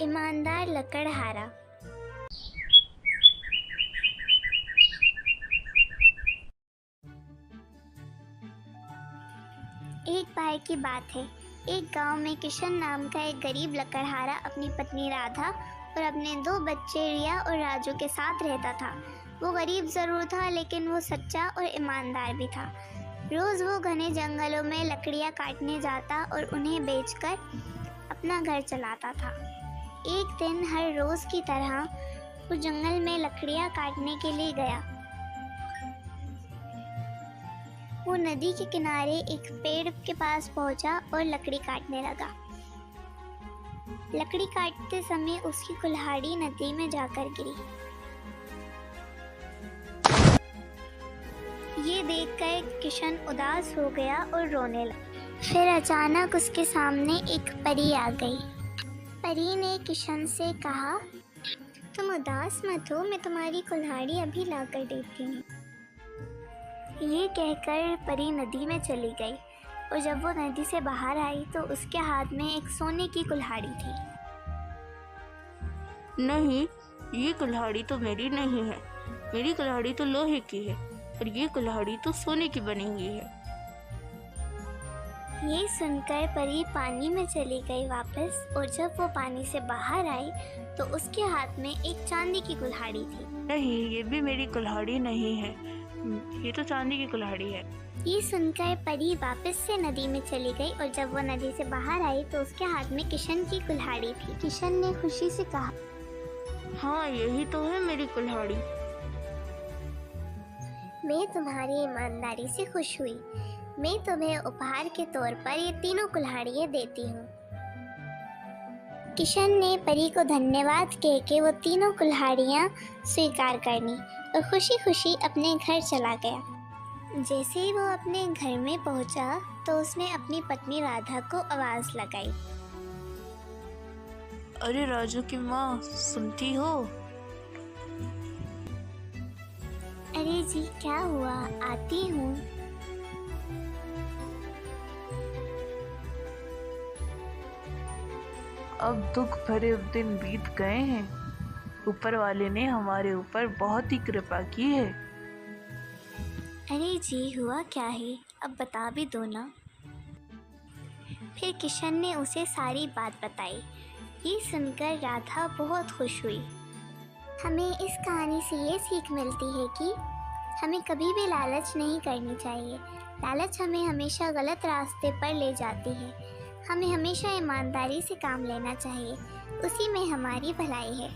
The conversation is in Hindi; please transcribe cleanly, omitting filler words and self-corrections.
ईमानदार लकड़हारा। एक बार की बात है, एक गांव में किशन नाम का एक गरीब लकड़हारा अपनी पत्नी राधा और अपने 2 बच्चे रिया और राजू के साथ रहता था। वो गरीब ज़रूर था, लेकिन वो सच्चा और ईमानदार भी था। रोज़ वो घने जंगलों में लकड़ियाँ काटने जाता और उन्हें बेचकर अपना घर चलाता था। एक दिन हर रोज़ की तरह वो जंगल में लकड़ियाँ काटने के लिए गया। वो नदी के किनारे एक पेड़ के पास पहुंचा और लकड़ी काटने लगा। लकड़ी काटते समय उसकी कुल्हाड़ी नदी में जाकर गिरी। ये देखकर किशन उदास हो गया और रोने लगा। फिर अचानक उसके सामने एक परी आ गई। परी ने किशन से कहा, तुम उदास मत हो, मैं तुम्हारी कुल्हाड़ी अभी लाकर देती हूँ। ये कहकर परी नदी में चली गई और जब वो नदी से बाहर आई तो उसके हाथ में एक सोने की कुल्हाड़ी थी। नहीं, ये कुल्हाड़ी तो मेरी नहीं है। मेरी कुल्हाड़ी तो लोहे की है और ये कुल्हाड़ी तो सोने की बनी हुई है। ये सुनकर परी पानी में चली गई वापस, और जब वो पानी से बाहर आई तो उसके हाथ में एक चांदी की कुल्हाड़ी थी। नहीं, ये भी मेरी कुल्हाड़ी नहीं है, ये तो चांदी की कुल्हाड़ी है। ये सुनकर परी वापस से नदी में चली गई और जब वो नदी से बाहर आई तो उसके हाथ में किशन की कुल्हाड़ी थी। किशन ने खुशी से कहा, हाँ, यही तो है मेरी कुल्हाड़ी। मैं तुम्हारी ईमानदारी से खुश हुई। मैं तुम्हें उपहार के तौर पर ये तीनों कुल्हाड़ियाँ देती हूँ। किशन ने परी को धन्यवाद कह के वो तीनों कुल्हाड़ियाँ स्वीकार कर ली और खुशी खुशी अपने घर चला गया। जैसे ही वो अपने घर में पहुंचा तो उसने अपनी पत्नी राधा को आवाज़ लगाई, अरे राजू की माँ, सुनती हो? अरे जी, क्या हुआ? आती हूँ। अब दुख भरे दिन बीत गए हैं। ऊपर वाले ने हमारे ऊपर बहुत ही कृपा की है। अरे जी, हुआ क्या है? अब बता भी दो ना। फिर किशन ने उसे सारी बात बताई। ये सुनकर राधा बहुत खुश हुई। हमें इस कहानी से ये सीख मिलती है कि हमें कभी भी लालच नहीं करनी चाहिए। लालच हमें हमेशा गलत रास्ते पर ले जाती है। हमें हमेशा ईमानदारी से काम लेना चाहिए, उसी में हमारी भलाई है।